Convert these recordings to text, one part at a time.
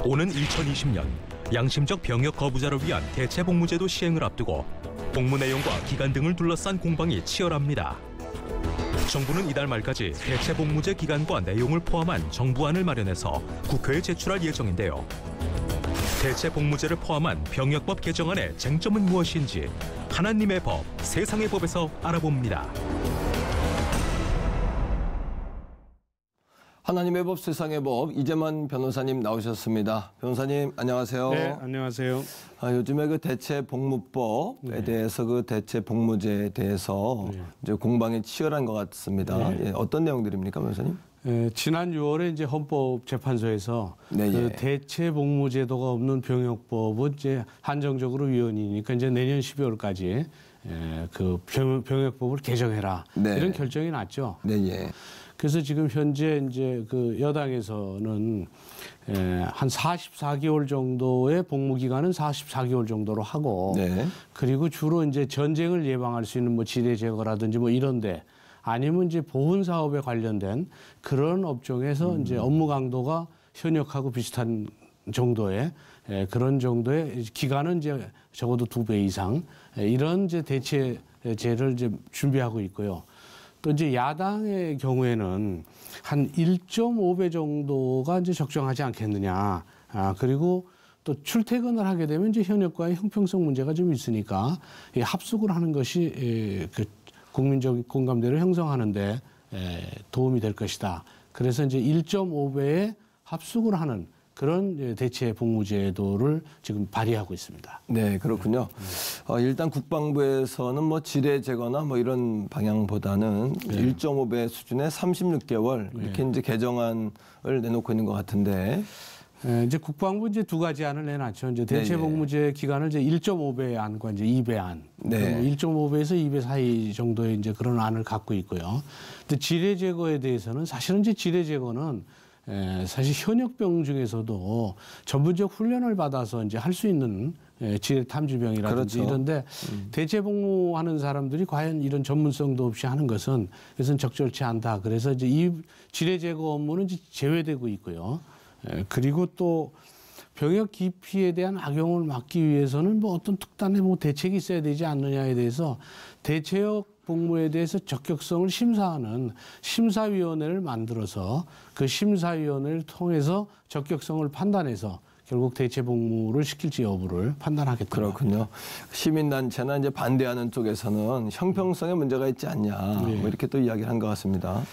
오는 2020년 양심적 병역 거부자를 위한 대체 복무제도 시행을 앞두고 복무 내용과 기간 등을 둘러싼 공방이 치열합니다. 정부는 이달 말까지 대체 복무제 기간과 내용을 포함한 정부안을 마련해서 국회에 제출할 예정인데요. 대체 복무제를 포함한 병역법 개정안의 쟁점은 무엇인지 하나님의 법, 세상의 법에서 알아봅니다. 하나님의 법, 세상의 법, 이재만 변호사님 나오셨습니다. 변호사님 안녕하세요. 네, 안녕하세요. 요즘에 그 대체 복무법에 대해서 그 대체 복무제에 대해서 이제 공방이 치열한 것 같습니다. 예, 어떤 내용들입니까, 변호사님? 지난 6월에 이제 헌법재판소에서 그 대체 복무제도가 없는 병역법은 이제 한정적으로 위헌이니까 이제 내년 12월까지 그 병역법을 개정해라 이런 결정이 났죠. 그래서 지금 현재 이제 그 여당에서는 한 44개월 정도의 복무 기간은 44개월 정도로 하고 그리고 주로 이제 전쟁을 예방할 수 있는 뭐 지뢰 제거라든지 뭐 이런데 아니면 이제 보훈 사업에 관련된 그런 업종에서 이제 업무 강도가 현역하고 비슷한 정도의 그런 정도의 기간은 이제 적어도 2배 이상 이런 이제 대체제를 이제 준비하고 있고요. 또 이제 야당의 경우에는 한 1.5배 정도가 이제 적정하지 않겠느냐. 그리고 또 출퇴근을 하게 되면 이제 현역과의 형평성 문제가 좀 있으니까 합숙을 하는 것이 그 국민적 공감대를 형성하는데 도움이 될 것이다. 그래서 이제 1.5배의 합숙을 하는 그런 대체 복무제도를 지금 발의하고 있습니다. 네, 그렇군요. 일단 국방부에서는 뭐 지뢰 제거나 뭐 이런 방향보다는 1.5배 수준의 36개월 이렇게 이제 개정안을 내놓고 있는 것 같은데. 이제 국방부 이제 2가지 안을 내놨죠. 이제 대체 복무제 기간을 이제 1.5배 안과 이제 2배 안. 1.5배에서 2배 사이 정도의 이제 그런 안을 갖고 있고요. 근데 지뢰 제거에 대해서는 사실은 이제 지뢰 제거는 사실 현역병 중에서도 전문적 훈련을 받아서 이제 할 수 있는 지뢰 탐지병이라든지 이런데 대체 복무하는 사람들이 과연 이런 전문성도 없이 하는 것은 그것은 적절치 않다. 그래서 이제 이 지뢰 제거 업무는 이제 제외되고 있고요. 그리고 또 병역 기피에 대한 악용을 막기 위해서는 뭐 어떤 특단의 뭐 대책이 있어야 되지 않느냐에 대해서 대체역 복무에 대해서 적격성을 심사하는 심사위원회를 만들어서 그 심사위원회를 통해서 적격성을 판단해서 결국 대체 복무를 시킬지 여부를 판단하겠다. 그렇군요. 시민단체나 이제 반대하는 쪽에서는 형평성에 문제가 있지 않냐 뭐 이렇게 또 이야기를 한 것 같습니다.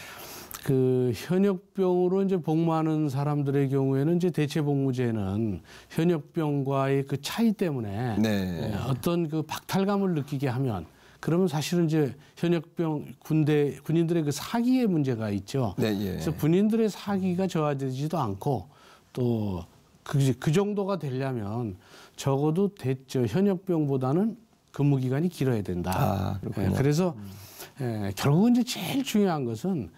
그 현역병으로 이제 복무하는 사람들의 경우에는 이제 대체 복무제는 현역병과의 그 차이 때문에 어떤 그 박탈감을 느끼게 하면 그러면 사실은 이제 현역병 군인들의 그 사기의 문제가 있죠. 그래서 군인들의 사기가 저하되지도 않고 또 그 정도가 되려면 적어도 현역병보다는 근무 기간이 길어야 된다. 그래서 결국은 이제 제일 중요한 것은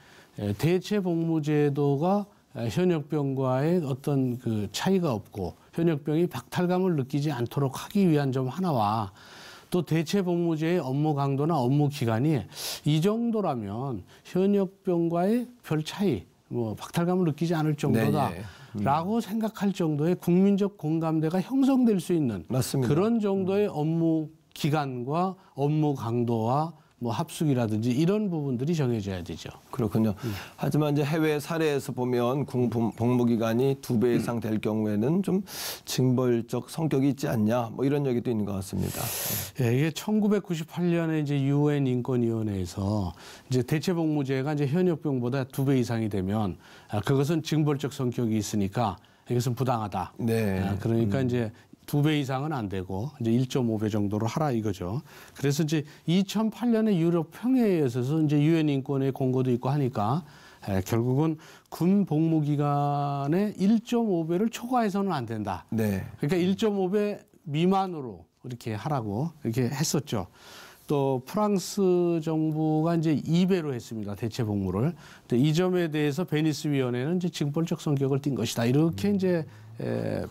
대체 복무제도가 현역병과의 어떤 그 차이가 없고 현역병이 박탈감을 느끼지 않도록 하기 위한 점 하나와 또 대체 복무제의 업무 강도나 업무 기간이 이 정도라면 현역병과의 별 차이, 뭐 박탈감을 느끼지 않을 정도다라고 생각할 정도의 국민적 공감대가 형성될 수 있는 그런 정도의 업무 기간과 업무 강도와 뭐 합숙이라든지 이런 부분들이 정해져야 되죠. 그렇군요. 하지만 이제 해외 사례에서 보면 복무 기간이 2배 이상 될 경우에는 좀 징벌적 성격이 있지 않냐, 뭐 이런 얘기도 있는 것 같습니다. 이게 1998년에 이제 유엔 인권위원회에서 이제 대체 복무제가 이제 현역병보다 2배 이상이 되면 그것은 징벌적 성격이 있으니까 이것은 부당하다. 그러니까 이제 2배 이상은 안 되고 이제 1.5배 정도로 하라 이거죠. 그래서 이제 2008년에 유럽 평해에 있어서 이제 유엔 인권의 공고도 있고 하니까 결국은 군 복무 기간의 1.5배를 초과해서는 안 된다. 그러니까 1.5배 미만으로 이렇게 하라고 이렇게 했었죠. 또 프랑스 정부가 이제 2배로 했습니다. 대체 복무를. 이 점에 대해서 베니스 위원회는 이제 징벌적 성격을 띈 것이다. 이렇게 이제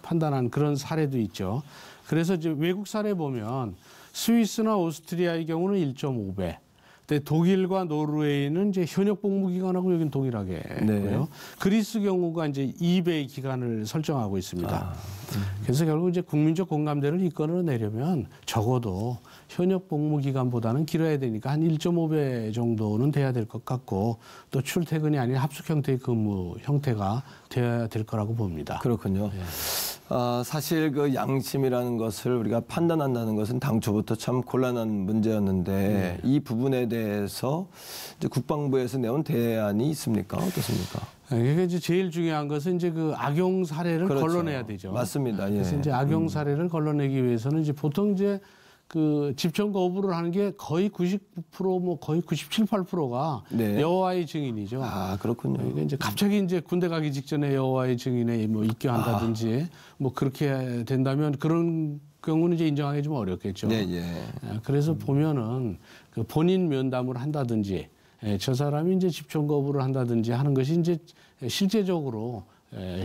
판단한 그런 사례도 있죠. 그래서 이제 외국 사례 보면 스위스나 오스트리아의 경우는 1.5배, 근데 독일과 노르웨이는 이제 현역 복무 기간하고 여긴 동일하게 있고요. 그리스 경우가 이제 2배의 기간을 설정하고 있습니다. 그래서 결국 이제 국민적 공감대를 이끌어내려면 적어도 현역 복무 기간보다는 길어야 되니까 한 1.5배 정도는 돼야 될 것 같고 또 출퇴근이 아닌 합숙 형태의 근무 형태가 돼야 될 거라고 봅니다. 그렇군요. 사실 그 양심이라는 것을 우리가 판단한다는 것은 당초부터 참 곤란한 문제였는데 이 부분에 대해서 이제 국방부에서 내온 대안이 있습니까? 어떻습니까? 이게 이제 제일 중요한 것은 이제 그 악용 사례를 그렇죠. 걸러내야 되죠. 맞습니다. 예. 그래서 이제 악용 사례를 걸러내기 위해서는 이제 보통 이제 그 집정 거부를 하는 게 거의 99% 뭐 거의 97, 8%가 여호와의 증인이죠. 아, 그렇군요. 이게 이제 갑자기 이제 군대 가기 직전에 여호와의 증인에 뭐 입교한다든지 뭐 그렇게 된다면 그런 경우는 이제 인정하기 좀 어렵겠죠. 그래서 보면은 그 본인 면담을 한다든지 저 사람이 이제 집정 거부를 한다든지 하는 것이 이제 실제적으로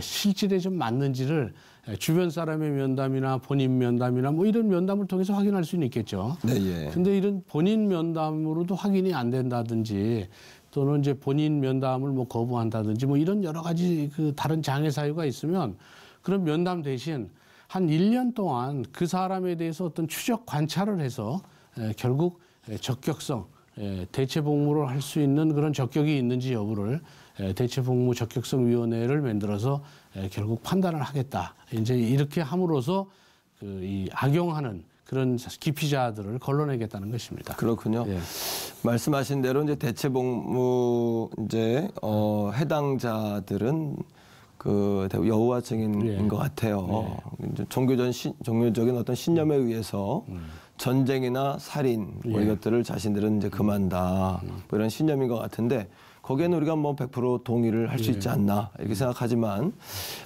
실질에 좀 맞는지를 주변 사람의 면담이나 본인 면담이나 뭐 이런 면담을 통해서 확인할 수는 있겠죠. 근데 이런 본인 면담으로도 확인이 안 된다든지 또는 이제 본인 면담을 뭐 거부한다든지 뭐 이런 여러 가지 그 다른 장애 사유가 있으면 그런 면담 대신 한 1년 동안 그 사람에 대해서 어떤 추적 관찰을 해서 결국 적격성 대체 복무를 할 수 있는 그런 적격이 있는지 여부를 대체 복무 적격성 위원회를 만들어서 결국 판단을 하겠다. 이제 이렇게 함으로써 그 이 악용하는 그런 기피자들을 걸러내겠다는 것입니다. 그렇군요. 말씀하신 대로 이제 대체 복무 이제 해당자들은 그 여호와 증인인 것 같아요. 이제 종교적인 어떤 신념에 의해서 전쟁이나 살인 뭐 이것들을 자신들은 이제 금한다 뭐 이런 신념인 것 같은데 거기에는 우리가 뭐 100% 동의를 할 수 있지 않나 이렇게 생각하지만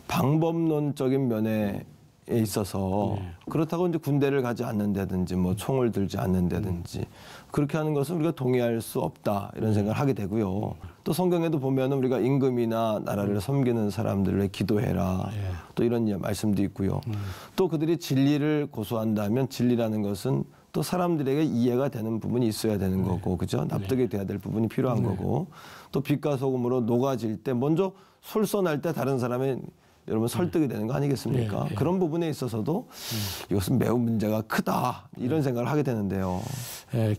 방법론적인 면에 있어서 그렇다고 이제 군대를 가지 않는다든지 뭐 총을 들지 않는다든지 그렇게 하는 것은 우리가 동의할 수 없다 이런 생각을 하게 되고요. 또 성경에도 보면은 우리가 임금이나 나라를 섬기는 사람들을 기도해라 또 이런 말씀도 있고요. 또 그들이 진리를 고수한다면 진리라는 것은 또 사람들에게 이해가 되는 부분이 있어야 되는 거고 그죠? 납득이 돼야 될 부분이 필요한 거고 또 빛과 소금으로 녹아질 때 먼저 솔선할 때 다른 사람의 여러분 설득이 되는 거 아니겠습니까? 그런 부분에 있어서도 이것은 매우 문제가 크다 이런 생각을 하게 되는데요.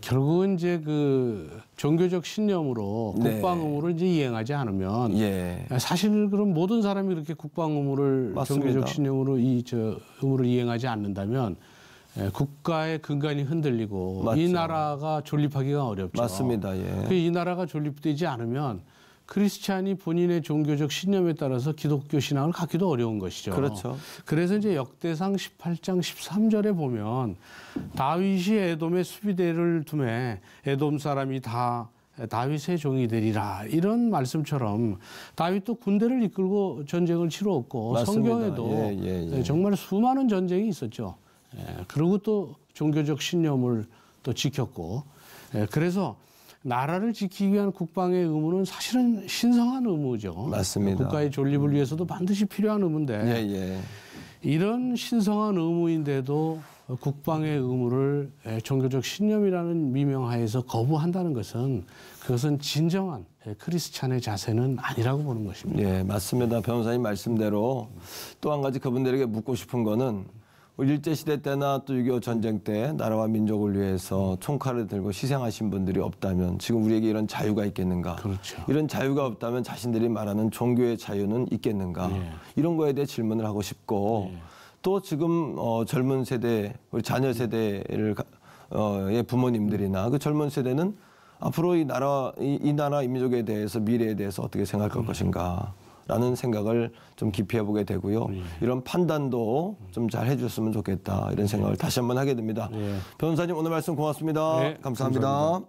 결국은 이제 그 종교적 신념으로 국방 의무를 이제 이행하지 않으면 사실 그럼 모든 사람이 그렇게 국방 의무를 종교적 신념으로 의무를 이행하지 않는다면 국가의 근간이 흔들리고 이 나라가 존립하기가 어렵죠. 맞습니다. 이 나라가 존립되지 않으면 크리스찬이 본인의 종교적 신념에 따라서 기독교 신앙을 갖기도 어려운 것이죠. 그렇죠. 그래서 이제 역대상 18장 13절에 보면 다윗이 에돔에 수비대를 두매 에돔 사람이 다 다윗의 종이 되리라 이런 말씀처럼 다윗도 군대를 이끌고 전쟁을 치루었고 맞습니다. 성경에도 정말 수많은 전쟁이 있었죠. 그리고 또 종교적 신념을 또 지켰고 그래서 나라를 지키기 위한 국방의 의무는 사실은 신성한 의무죠. 맞습니다. 국가의 존립을 위해서도 반드시 필요한 의무인데 이런 신성한 의무인데도 국방의 의무를 종교적 신념이라는 미명하에서 거부한다는 것은 그것은 진정한 크리스찬의 자세는 아니라고 보는 것입니다. 맞습니다. 변호사님 말씀대로 또 한 가지 그분들에게 묻고 싶은 거는 일제시대 때나 또 6.25 전쟁 때 나라와 민족을 위해서 총칼을 들고 희생하신 분들이 없다면 지금 우리에게 이런 자유가 있겠는가? 그렇죠. 이런 자유가 없다면 자신들이 말하는 종교의 자유는 있겠는가? 이런 거에 대해 질문을 하고 싶고 또 지금 젊은 세대, 우리 자녀 세대의 부모님들이나 그 젊은 세대는 앞으로 이 나라, 이 민족에 대해서 미래에 대해서 어떻게 생각할 것인가? 라는 생각을 좀 깊이 해보게 되고요. 이런 판단도 좀 잘 해줬으면 좋겠다. 이런 생각을 다시 한번 하게 됩니다. 변호사님 오늘 말씀 고맙습니다. 감사합니다.